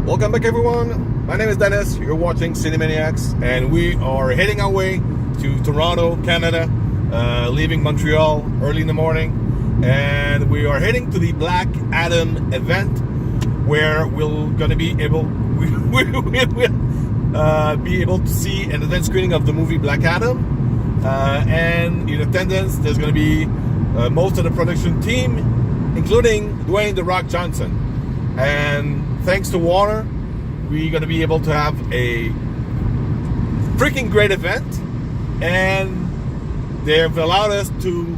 Welcome back, everyone. My name is Dennis. You're watching Cinemaniacs, and we are heading our way to Toronto, Canada, leaving Montreal early in the morning, and we are heading to the Black Adam event, where we're going to be able be able to see an event screening of the movie Black Adam, and in attendance there's going to be most of the production team, including Dwayne "The Rock" Johnson. And thanks to Warner, we're going to be able to have a freaking great event, and they've allowed us to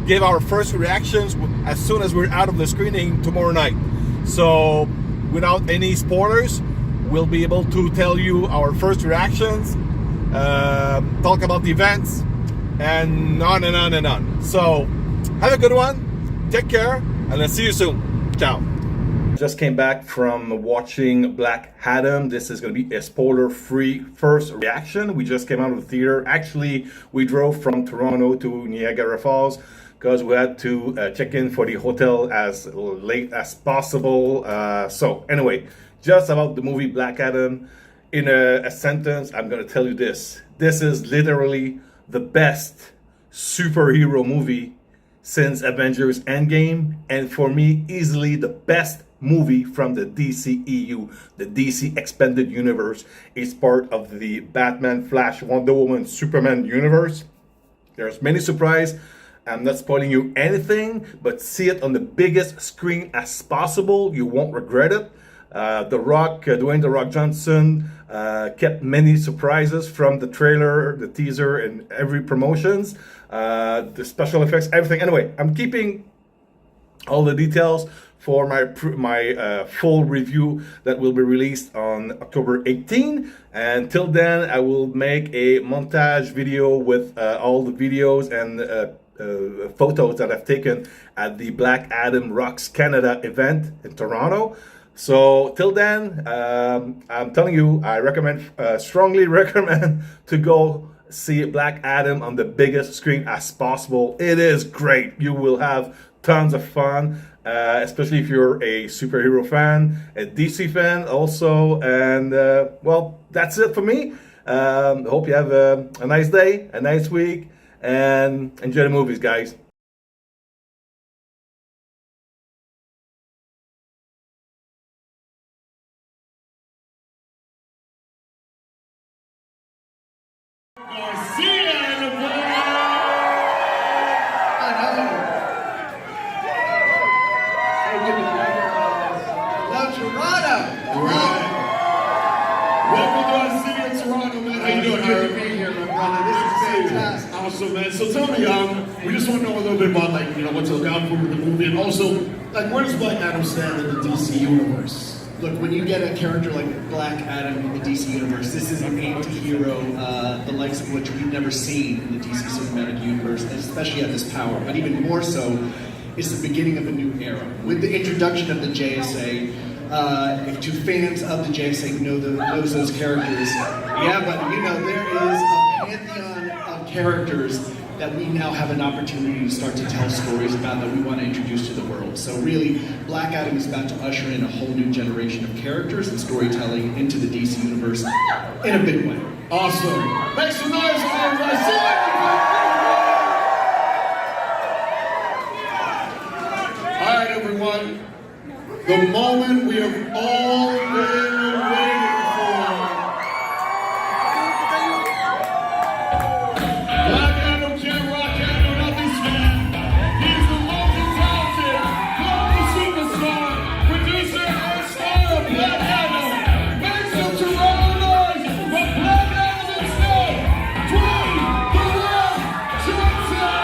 give our first reactions as soon as we're out of the screening tomorrow night. So without any spoilers, we'll be able to tell you our first reactions, talk about the events, and on and on and on. So have a good one, take care, and I'll see you soon. Ciao. Just came back from watching Black Adam. This is going to be a spoiler-free first reaction. We just came out of the theater. Actually, we drove from Toronto to Niagara Falls because we had to check in for the hotel as late as possible. So anyway, just about the movie Black Adam, in a sentence, I'm going to tell you this. This is literally the best superhero movie since Avengers Endgame, and for me, easily the best movie from the DCEU. The DC Expanded Universe is part of the Batman, Flash, Wonder Woman, Superman universe. There's many surprises. I'm not spoiling you anything, but see it on the biggest screen as possible. You won't regret it. The Rock, Dwayne "The Rock" Johnson, kept many surprises from the trailer, the teaser, and every promotions. The special effects, everything. Anyway, I'm keeping all the details for my full review that will be released on October 18. And till then, I will make a montage video with all the videos and photos that I've taken at the Black Adam Rocks Canada event in Toronto. So till then, I'm telling you, I strongly recommend to go see Black Adam on the biggest screen as possible. It is great. You will have tons of fun, especially if you're a superhero fan, a DC fan also. And well, that's it for me. Hope you have a nice day, a nice week, and enjoy the movies, guys. Awesome, man. So tell me, we just want to know a little bit about, like, you know, what to look out for with the movie, and also, like, where does Black Adam stand in the DC universe? Look, when you get a character like Black Adam in the DC universe, this is an anti-hero, the likes of which we've never seen in the DC cinematic universe, especially at this power. But even more so, it's the beginning of a new era. With the introduction of the JSA, to fans of the JSA knows those characters. Yeah, but you know, there is a pantheon of characters that we now have an opportunity to start to tell stories about, that we want to introduce to the world. So really, Black Adam is about to usher in a whole new generation of characters and storytelling into the DC universe in a big way. Awesome. Make some noise for everybody. All right, everyone. The moment we have all been waiting for. Black Adam can't rock out without this man. He's the multi-talented, global superstar, producer, and star of Black Adam. Make some Toronto noise for Black Adam himself, Dwayne "The Rock" Johnson.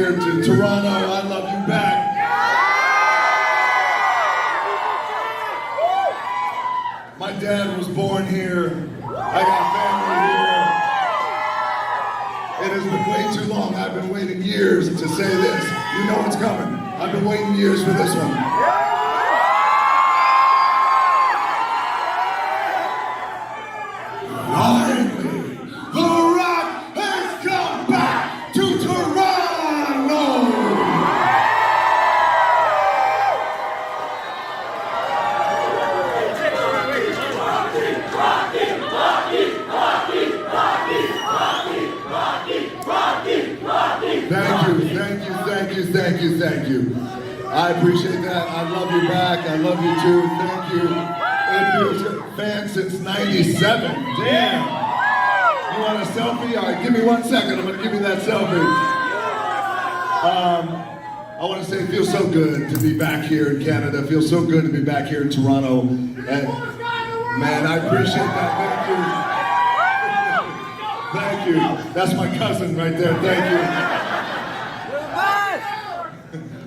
here to Toronto. I love you back. My dad was born here. I got family here. It has been way too long. I've been waiting years to say this. You know it's coming. I've been waiting years for this one. Finally, The Rock has come back to Toronto! Thank you. I appreciate that. I love you back. I love you too. Thank you. It feels good. Fan since '97. Damn. You want a selfie? All right, give me 1 second. I'm gonna give you that selfie. I want to say it feels so good to be back here in Canada. It feels so good to be back here in Toronto. And man, I appreciate that. Thank you. Thank you. That's my cousin right there. Thank you.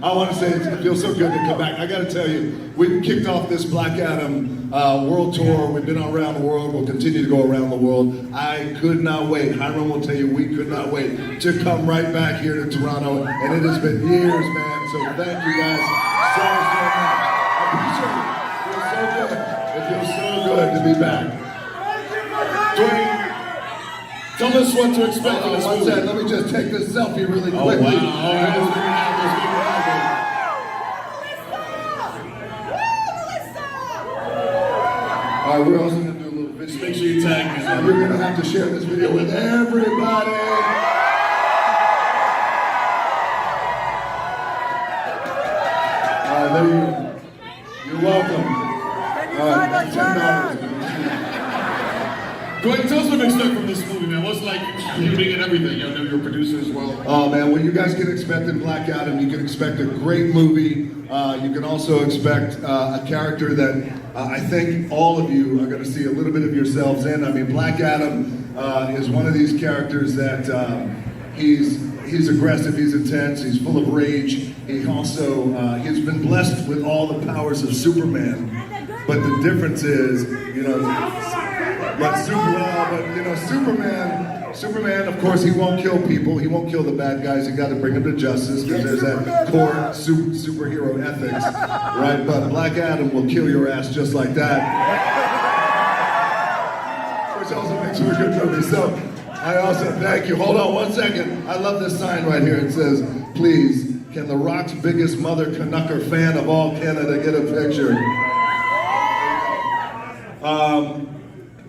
I want to say it feels so good to come back. I got to tell you, we've kicked off this Black Adam world tour. We've been around the world. We'll continue to go around the world. I could not wait. Hiram will tell you, we could not wait to come right back here to Toronto. And it has been years, man. So thank you guys so much. I appreciate it. It feels so good. It feels so good to be back. Dwayne, tell us what to expect from this movie. Let me just take this selfie really quickly. Oh, wow. All right. All right, we're also going to do a little video. Just make sure you tag me. You're going to have to share this video with everybody. All right, there you go. You're welcome. All right, $10. Dwayne, tell us what to expect from this movie, man. What's like shooting and everything? You know, you're a producer as well. Oh man, what you guys can expect in Black Adam, you can expect a great movie. You can also expect a character that I think all of you are going to see a little bit of yourselves in. I mean, Black Adam is one of these characters that he's aggressive, he's intense, he's full of rage. He also he's been blessed with all the powers of Superman. But the difference is, you know, Superman, of course, he won't kill people. He won't kill the bad guys. You got to bring them to justice because there's that core superhero ethics, right? But Black Adam will kill your ass just like that. Which also makes for a good movie. So I also thank you. Hold on 1 second. I love this sign right here. It says, "Please, can the Rock's biggest mother Canucker fan of all Canada get a picture?"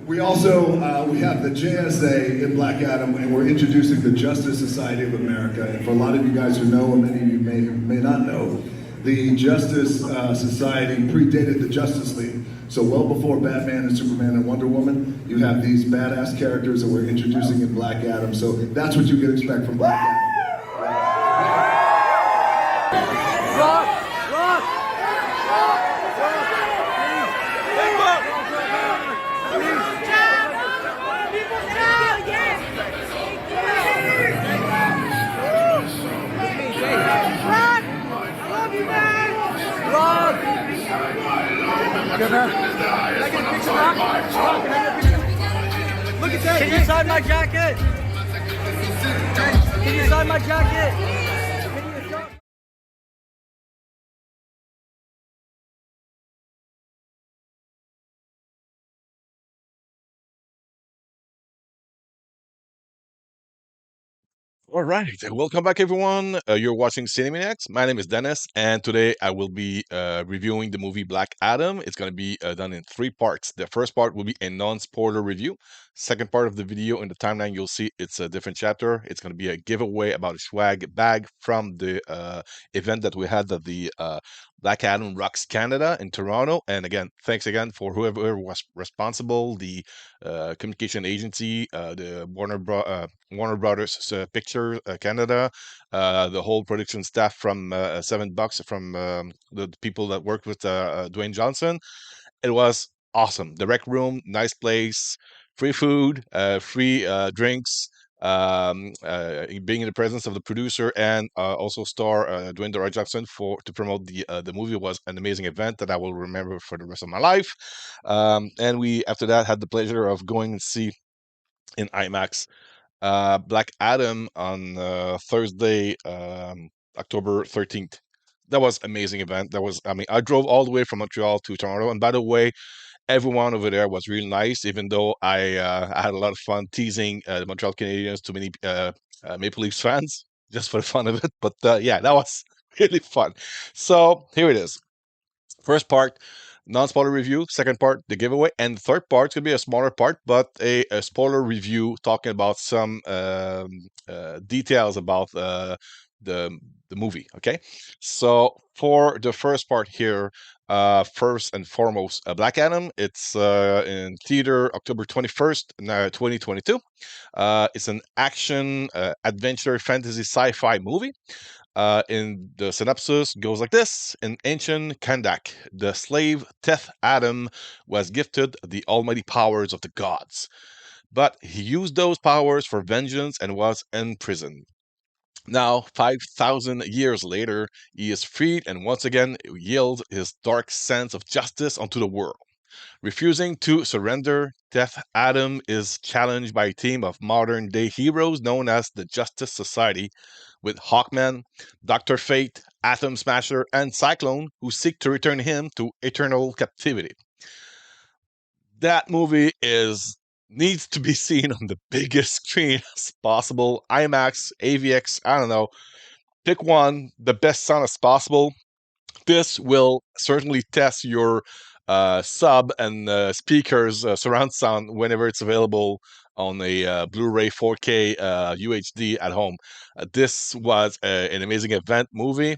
We also we have the JSA in Black Adam, and we're introducing the Justice Society of America. And for a lot of you guys who know, and many of you may not know, the Justice Society predated the Justice League. So well before Batman and Superman and Wonder Woman, you have these badass characters that we're introducing in Black Adam. So that's what you can expect from Black Adam. Can I get a picture, Rock? Look at that. Can you sign my jacket? Can you sign my jacket? All right, welcome back, everyone. You're watching Cineplex. My name is Dennis, and today I will be reviewing the movie Black Adam. It's going to be done in 3 parts. The first part will be a non-spoiler review. Second part of the video, in the timeline, you'll see it's a different chapter. It's going to be a giveaway about a swag bag from the event that we had at the Black Adam Rocks Canada in Toronto. And again, thanks again for whoever was responsible, the communication agency, the Warner Brothers Picture Canada, the whole production staff from $7 from the people that worked with Dwayne Johnson. It was awesome. The rec room, nice place, free food, free drinks. being in the presence of the producer and also star Dwayne The Rock Johnson to promote the movie was an amazing event that I will remember for the rest of my life. And we after that had the pleasure of going and see in IMAX Black Adam on Thursday, October 13th. That was amazing event. I drove all the way from Montreal to Toronto. And by the way, everyone over there was really nice, even though I had a lot of fun teasing the Montreal Canadiens to many Maple Leafs fans, just for the fun of it. But yeah, that was really fun. So here it is. First part, non-spoiler review. Second part, the giveaway. And the third part is going to be a smaller part, but a spoiler review talking about some details about the movie. Okay, so for the first part here, first and foremost, Black Adam. It's in theater October 21st, 2022. It's an action, adventure, fantasy, sci-fi movie. In the synopsis goes like this: in ancient Kandak, the slave Teth Adam was gifted the almighty powers of the gods, but he used those powers for vengeance and was imprisoned. Now, 5,000 years later, he is freed and once again yields his dark sense of justice onto the world. Refusing to surrender, Death Adam is challenged by a team of modern day heroes known as the Justice Society, with Hawkman, Dr. Fate, Atom Smasher, and Cyclone, who seek to return him to eternal captivity. That movie needs to be seen on the biggest screen as possible. IMAX, AVX, I don't know. Pick one, the best sound as possible. This will certainly test your sub and speakers surround sound whenever it's available on a Blu-ray 4K UHD at home. This was an amazing event movie.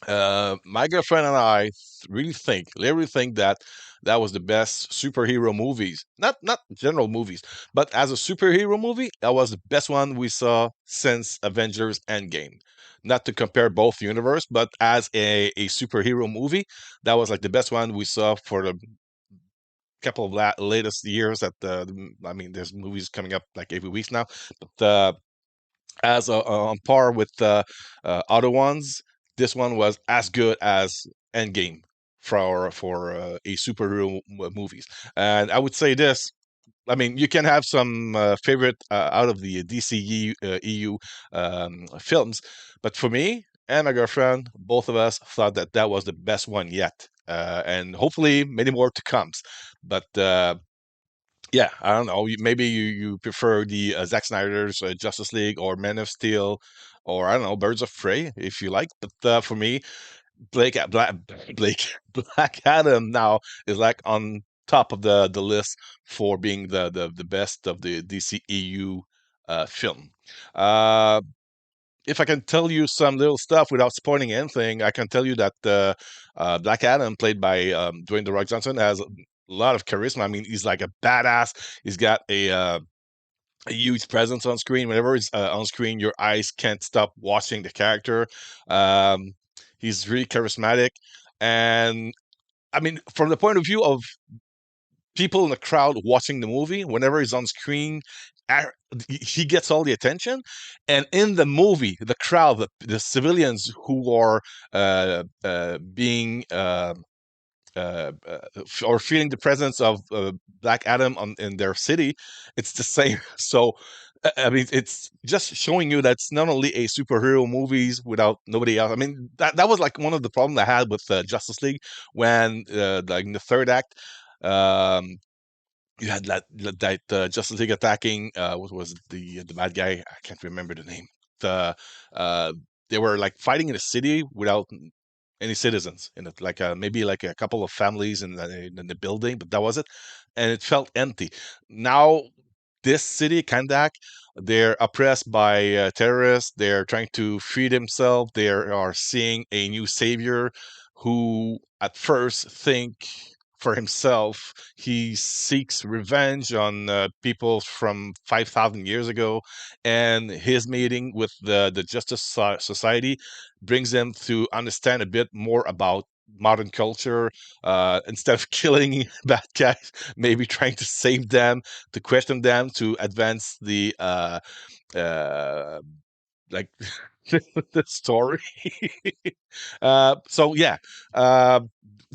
My girlfriend and I literally think that that was the best superhero movies. Not general movies, but as a superhero movie, that was the best one we saw since Avengers Endgame. Not to compare both universe, but as a superhero movie, that was like the best one we saw for the couple of latest years. I mean, there's movies coming up like every week now, but as on par with other ones, this one was as good as Endgame for a superhero movies. And I would say this. I mean, you can have some favorite out of the DCU EU films, but for me and my girlfriend, both of us thought that that was the best one yet, and hopefully many more to come. But yeah, I don't know. Maybe you prefer the Zack Snyder's Justice League or Man of Steel, or I don't know, Birds of Prey if you like. But for me, Blake Black Adam now is like on top of the list for being the best of the DCEU film. Uh, if I can tell you some little stuff without spoiling anything, I can tell you that Black Adam, played by Dwayne The Rock Johnson, has a lot of charisma. I mean, he's like a badass. He's got a huge presence on screen. Whenever he's on screen, your eyes can't stop watching the character. Um, he's really charismatic. And I mean, from the point of view of people in the crowd watching the movie, whenever he's on screen, he gets all the attention. And in the movie, the crowd, the civilians who are being or feeling the presence of Black Adam in their city, it's the same. So, I mean, it's just showing you that it's not only a superhero movies without nobody else. I mean, that was like one of the problems I had with Justice League when, like in the third act, um, you had that Justice League attacking. What was the bad guy? I can't remember the name. The they were like fighting in a city without any citizens in it, like maybe like a couple of families in the building, but that was it, and it felt empty. Now this city, Kandak, they're oppressed by terrorists. They're trying to free themselves. They are seeing a new savior who at first think for himself. He seeks revenge on people from 5,000 years ago, and his meeting with the Justice Society brings them to understand a bit more about modern culture. Instead of killing bad guys, maybe trying to save them, to question them, to advance the like the story. So yeah, uh,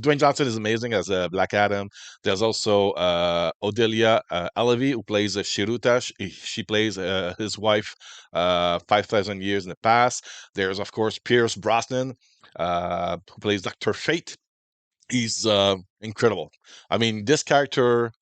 Dwayne Johnson is amazing as Black Adam. There's also Odelia Alavi, who plays Shiruta. She plays his wife 5,000 years in the past. There's of course Pierce Brosnan, who plays Doctor Fate. He's incredible. I mean, this character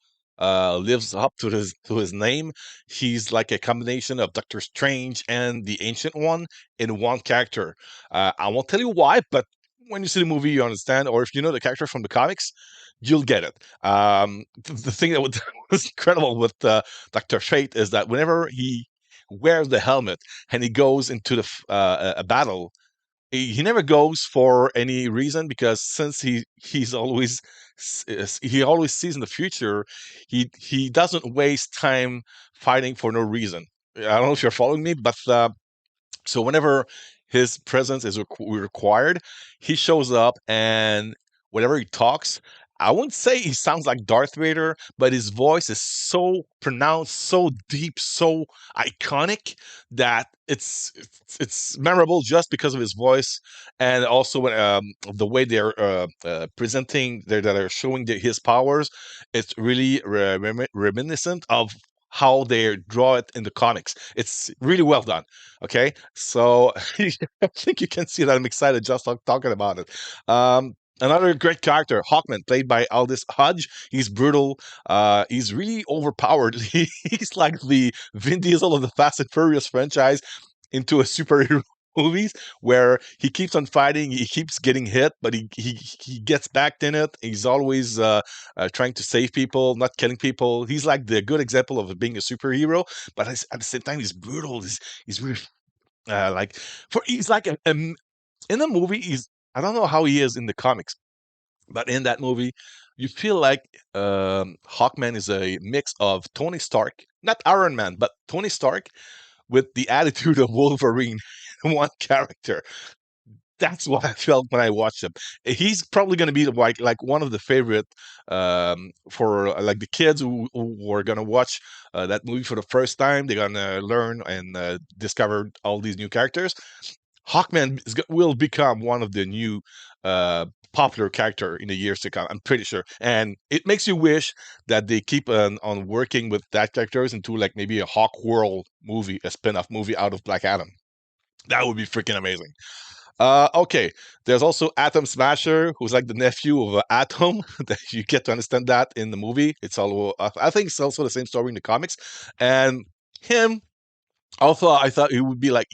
lives up to his name. He's like a combination of Doctor Strange and the Ancient One in one character. I won't tell you why, but when you see the movie, you understand. Or if you know the character from the comics, you'll get it. The thing that was incredible with Doctor Fate is that whenever he wears the helmet and he goes into a battle, he never goes for any reason, because since he always sees in the future, he doesn't waste time fighting for no reason. I don't know if you're following me, but so whenever his presence is required, he shows up, and whenever he talks, I wouldn't say he sounds like Darth Vader, but his voice is so pronounced, so deep, so iconic that it's memorable just because of his voice, and also the way they're presenting, that are showing his powers. It's really reminiscent of how they draw it in the comics. It's really well done. Okay, so I think you can see that I'm excited just talking about it. Another great character, Hawkman, played by Aldis Hodge. He's brutal. He's really overpowered. He's like the Vin Diesel of the Fast and Furious franchise into a superhero movies, where he keeps on fighting, he keeps getting hit, but he gets back in it. He's always trying to save people, not killing people. He's like the good example of being a superhero, but at the same time, he's brutal. He's really like he's like in the movie. I don't know how he is in the comics, but in that movie, you feel like Hawkman is a mix of Tony Stark, not Iron Man, but Tony Stark with the attitude of Wolverine in one character. That's what I felt when I watched him. He's probably going to be like one of the favorite for like the kids who are going to watch that movie for the first time. They're going to learn and discover all these new characters. Hawkman will become one of the new popular character in the years to come. I'm pretty sure, and it makes you wish that they keep on working with that characters into like maybe a Hawk World movie, a spin-off movie out of Black Adam. That would be freaking amazing. Okay, there's also Atom Smasher, who's like the nephew of Atom. That you get to understand that in the movie. It's all I think it's also the same story in the comics, and him. Also, I thought he would be like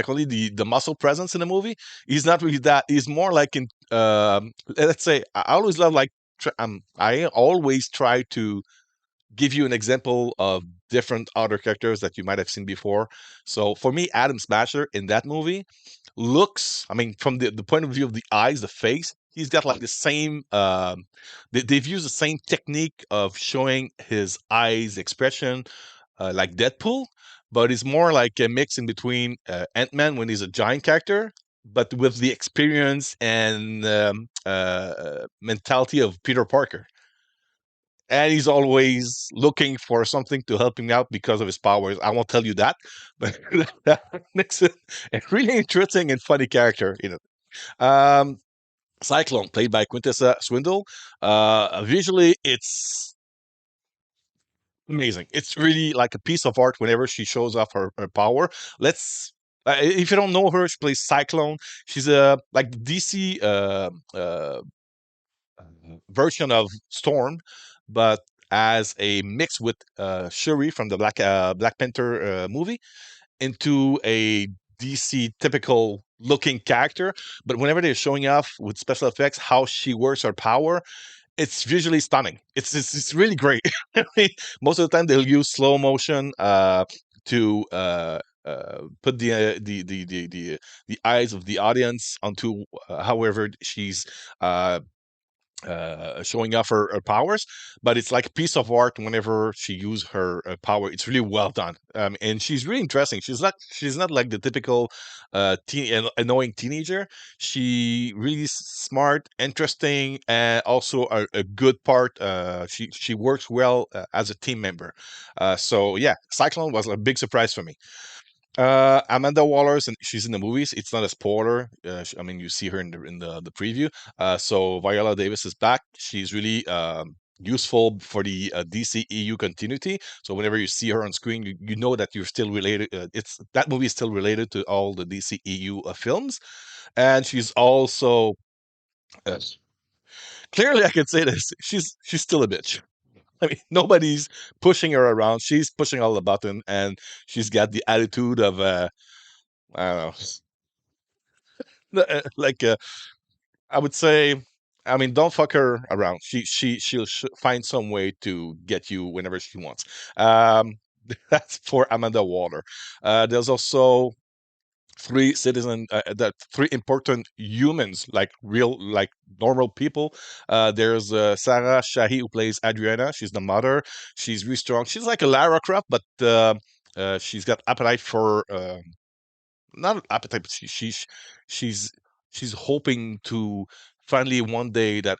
only the muscle presence in the movie. He's not really that. He's more like in let's say I always love like I always try to give you an example of different other characters that you might have seen before. So for me, Adam Smasher in that movie looks, I mean, from the point of view of the eyes, the face, he's got like the same, they've used the same technique of showing his eyes expression like Deadpool, but it's more like a mix in between Ant-Man when he's a giant character, but with the experience and mentality of Peter Parker, and he's always looking for something to help him out because of his powers. I won't tell you that, but that makes it a really interesting and funny character. Um, Cyclone, played by Quintessa Swindell. Visually, it's amazing. It's really like a piece of art whenever she shows off her power. Let's. If you don't know her, she plays Cyclone. She's a like DC version of Storm, but as a mix with Shuri from the Black Panther movie into a DC typical looking character. But whenever they're showing off with special effects how she works her power, it's visually stunning. It's really great. I mean, most of the time they'll use slow motion to put the eyes of the audience onto however she's showing off her powers, but it's like a piece of art whenever she uses her power. It's really well done, and she's really interesting. She's not like the typical annoying teenager. She really smart, interesting, and also a good part. She works well as a team member. So yeah, Cyclone was a big surprise for me. Amanda Waller's and she's in the movies. It's not a spoiler. I mean, you see her in the preview. So Viola Davis is back. She's really useful for the DCEU continuity. So whenever you see her on screen, you know that you're still related. It's that movie is still related to all the DCEU films, and she's also uh, clearly I can say this. She's still a bitch. I mean, nobody's pushing her around. She's pushing all the button, and she's got the attitude of I don't know, like I would say. I mean, don't fuck her around. She'll find some way to get you whenever she wants. Um, that's for Amanda Waller. There's also three important humans, like real, like normal people. There's Sarah Shahi, who plays Adrianna. She's the mother. She's really strong. She's like a Lara Croft, but she's got appetite for not an appetite, but she's she's hoping to finally one day that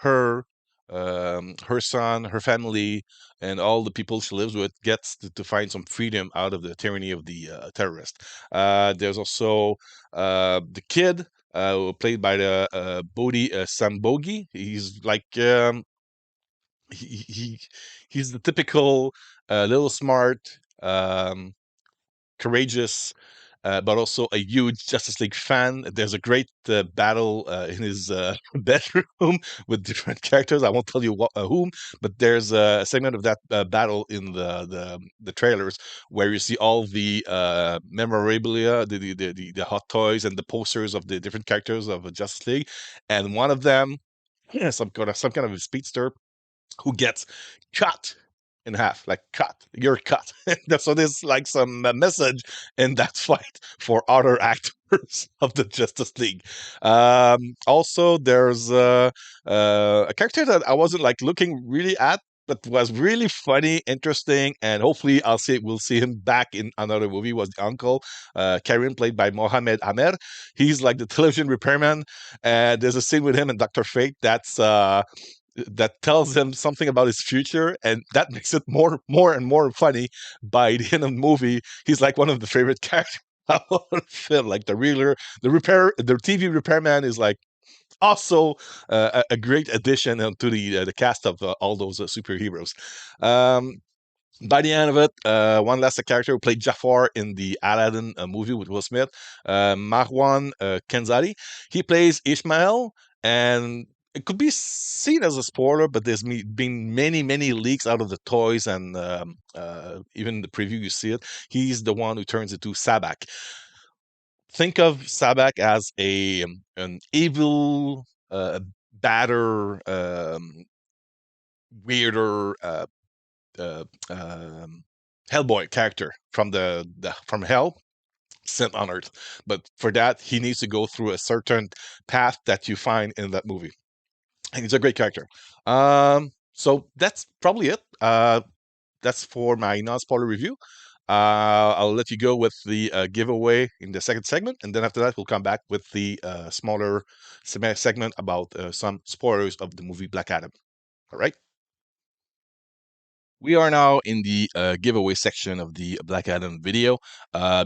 her her son, her family, and all the people she lives with gets to find some freedom out of the tyranny of the terrorist. There's also the kid played by the Bodhi Sabongui. He's like he, he he's the typical little smart, courageous, but also a huge Justice League fan. There's a great battle in his bedroom with different characters. I won't tell you whom, but there's a segment of that battle in the trailers where you see all the memorabilia, the hot toys, and the posters of the different characters of Justice League, and one of them, yeah, some kind of a speedster who gets cut in half, like cut, you're cut. So there's like some message in that fight for other actors of the Justice League. Also, there's a character that I wasn't like looking really at, but was really funny, interesting, and hopefully we'll see him back in another movie. Was the uncle, Karim, played by Mohamed Amer. He's like the television repairman, and there's a scene with him and Dr. Fate that tells him something about his future, and that makes it more and more funny. By the end of the movie, he's like one of the favorite characters of the film. Like the TV repairman is like also a great addition to the cast of all those superheroes. Um, by the end of it, one last character who played Jafar in the Aladdin movie with Will Smith, Marwan Kenzari. He plays Ishmael, and it could be seen as a spoiler, but there's been many leaks out of the toys, and even in the preview you see it. He's the one who turns into Sabak. Think of Sabak as an evil, badder, weirder uh, Hellboy character from from hell sent on Earth. But for that, he needs to go through a certain path that you find in that movie. And he's a great character. So that's probably it. That's for my non-spoiler review. I'll let you go with the giveaway in the second segment, and then after that, we'll come back with the smaller segment about some spoilers of the movie Black Adam. All right. We are now in the giveaway section of the Black Adam video.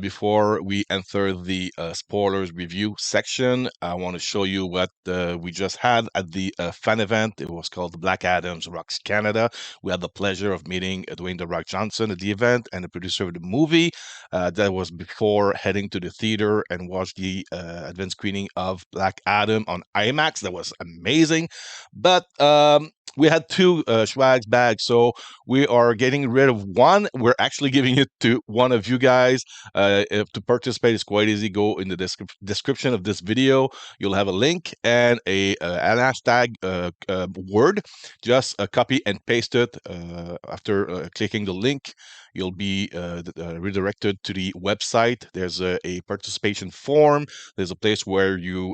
Before we enter the spoilers review section, I want to show you what we just had at the fan event. It was called Black Adam's Rocks Canada. We had the pleasure of meeting Dwayne "The Rock" Johnson at the event and the producer of the movie. That was before heading to the theater and watch the advanced screening of Black Adam on IMAX. That was amazing. But we had two swags bags, so we are getting rid of one. We're actually giving it to one of you guys. To participate, it's quite easy. Go in the description of this video. You'll have a link and an hashtag word. Just copy and paste it. After clicking the link, you'll be redirected to the website. There's a participation form. There's a place where you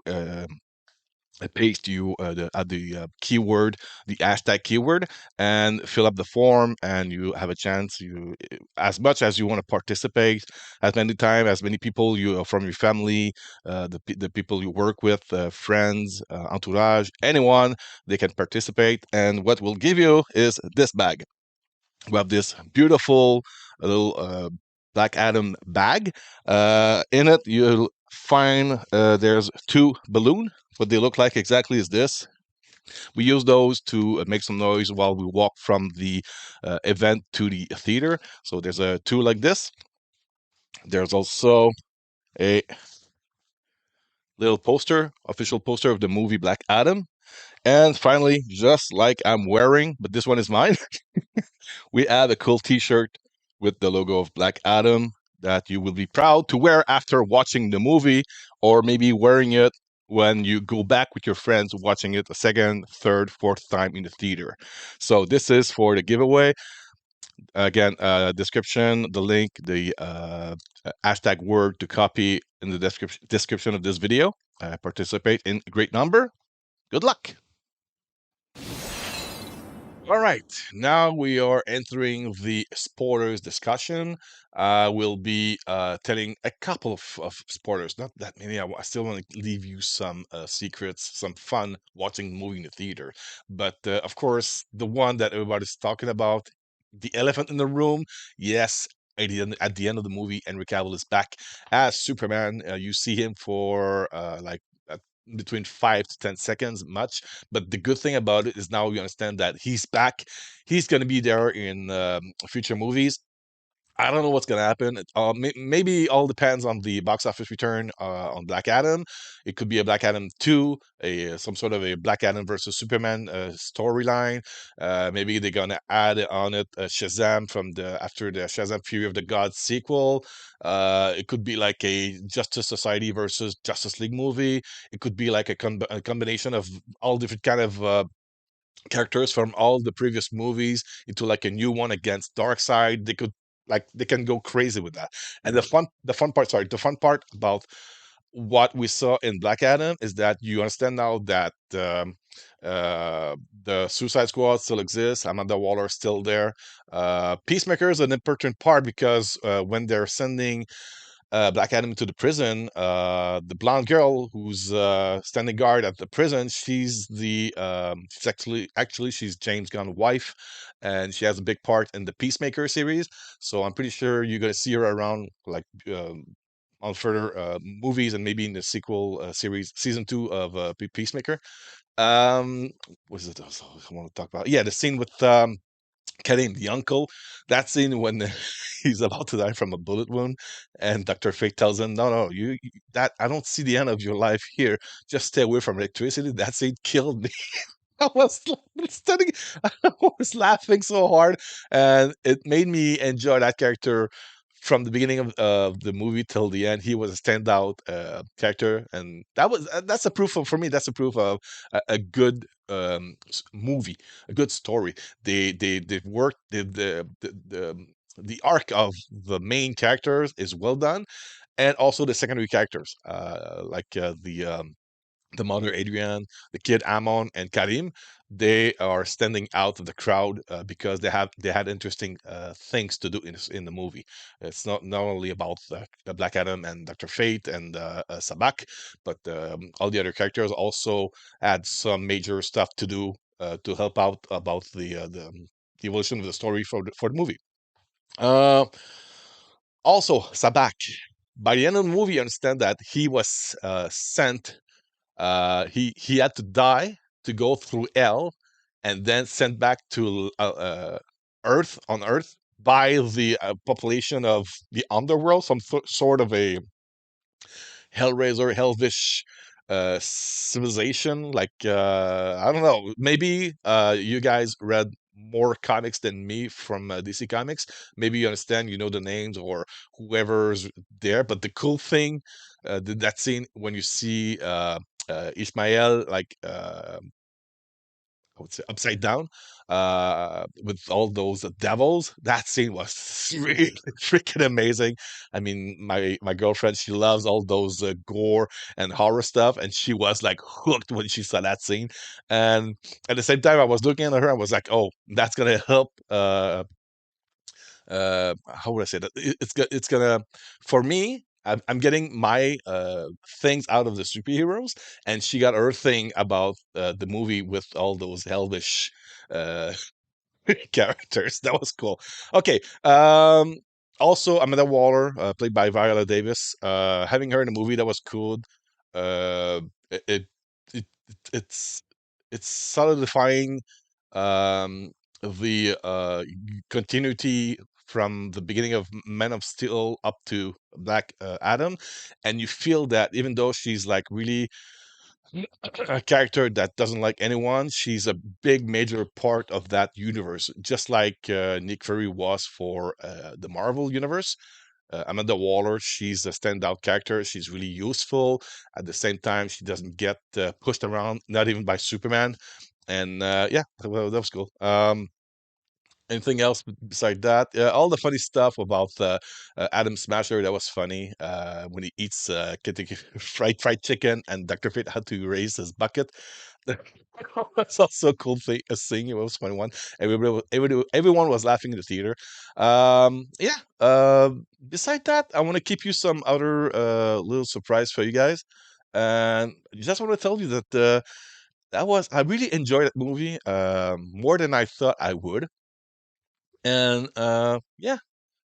paste you the keyword, the hashtag keyword, and fill up the form, and you have a chance. You as much as you want to participate, as many time as many people you from your family, the people you work with, friends, entourage, anyone, they can participate. And what we'll give you is this bag. We have this beautiful little Black Adam bag. In it, you'll find there's two balloons. What they look like exactly is this. We use those to make some noise while we walk from the event to the theater. So there's a two like this. There's also a little poster, official poster of the movie Black Adam. And finally, just like I'm wearing, but this one is mine, we add a cool T-shirt with the logo of Black Adam that you will be proud to wear after watching the movie, or maybe wearing it when you go back with your friends watching it a second, third, fourth time in the theater. So this is for the giveaway. Again, description, the link, the hashtag word to copy in the description of this video. Participate in great number. Good luck. All right, now we are entering the spoilers discussion. We'll be telling a couple of spoilers, not that many. I still want to leave you some secrets, some fun watching the movie in the theater. But of course, the one that everybody's talking about, the elephant in the room, yes. At the end of the movie, Henry Cavill is back as Superman. You see him for between 5 to 10 seconds, much. But the good thing about it is now we understand that he's back. He's going to be there in future movies. I don't know what's going to happen. Maybe all depends on the box office return on Black Adam. It could be a Black Adam 2, some sort of a Black Adam versus Superman storyline. Maybe they're going to add on it Shazam from after the Shazam Fury of the Gods sequel. It could be like a Justice Society versus Justice League movie. It could be like a combination of all different kind of characters from all the previous movies into like a new one against Darkseid. They can go crazy with that. And the fun part about what we saw in Black Adam is that you understand now that the Suicide Squad still exists. Amanda Waller is still there. Peacemaker is an important part because when they're sending Black Adam to the prison, the blonde girl who's standing guard at the prison, she's actually she's James Gunn's wife, and she has a big part in the Peacemaker series. So I'm pretty sure you're gonna see her around like on further movies and maybe in the sequel series, season 2 of Peacemaker. Um, what is it? I want to talk about? Yeah, the scene with Karim, the uncle, that scene when he's about to die from a bullet wound, and Dr. Fate tells him, "No, no, that I don't see the end of your life here. Just stay away from electricity." That scene killed me. I was studying, I was laughing so hard, and it made me enjoy that character from the beginning of the movie till the end. He was a standout character, and that's a proof of for me. That's a proof of a good movie, a good story. They worked the arc of the main characters is well done, and also the secondary characters, like the mother Adrianna, the kid Amon, and Karim. They are standing out of the crowd because they had interesting things to do in the movie. It's not only about the Black Adam and Dr. Fate and Sabak, but all the other characters also had some major stuff to do to help out about the evolution of the story for the movie. Uh, Also, Sabak. By the end of the movie, you understand that he was sent he had to die to go through hell and then sent back to Earth on Earth by the population of the underworld, some sort of a Hellraiser, Hellvish civilization. Like I don't know, maybe you guys read more comics than me from DC Comics. Maybe you understand, you know the names or whoever's there. But the cool thing, that scene when you see Ishmael, like I would say upside down, with all those devils. That scene was really freaking amazing. I mean, my girlfriend, she loves all those gore and horror stuff, and she was like hooked when she saw that scene. And at the same time, I was looking at her, I was like, oh, that's gonna help. How would I say that? It's gonna, for me. I'm getting my things out of the superheroes, and she got her thing about the movie with all those hellish uh, characters. That was cool. Okay. Also, Amanda Waller, played by Viola Davis. Having her in a movie, that was cool. Uh, it, it, it it's solidifying um, the continuity from the beginning of Men of Steel up to Black Adam, and you feel that even though she's like really a character that doesn't like anyone, she's a big major part of that universe, just like Nick Fury was for the Marvel universe. Amanda Waller, she's a standout character. She's really useful. At the same time, she doesn't get pushed around, not even by Superman. And yeah, well, that was cool. Anything else beside that? All the funny stuff about Adam Smasher, that was funny. When he eats Kentucky fried chicken, and Dr. Fate had to raise his bucket. That's also a cool thing. A thing. It was a funny one. Everyone was laughing in the theater. Yeah. Beside that, I want to keep you some other little surprise for you guys, and just want to tell you that I really enjoyed that movie more than I thought I would. And yeah,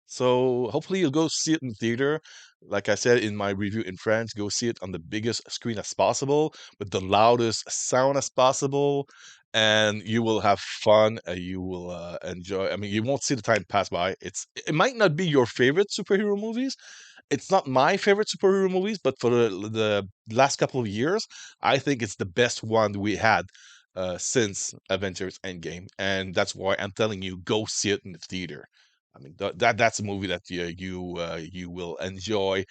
so hopefully you'll go see it in theater. Like I said in my review in France, go see it on the biggest screen as possible with the loudest sound as possible, and you will have fun. You will enjoy. I mean, you won't see the time pass by. It might not be your favorite superhero movies. It's not my favorite superhero movies, but for the last couple of years, I think it's the best one we had since Avengers Endgame, and that's why I'm telling you, go see it in the theater. I mean, that's a movie that you will enjoy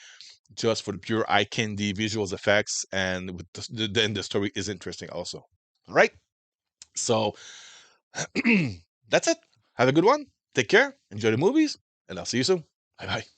just for the pure eye candy visuals effects, and with then the story is interesting also. All right, so that's it. Have a good one. Take care. Enjoy the movies, and I'll see you soon. Bye bye.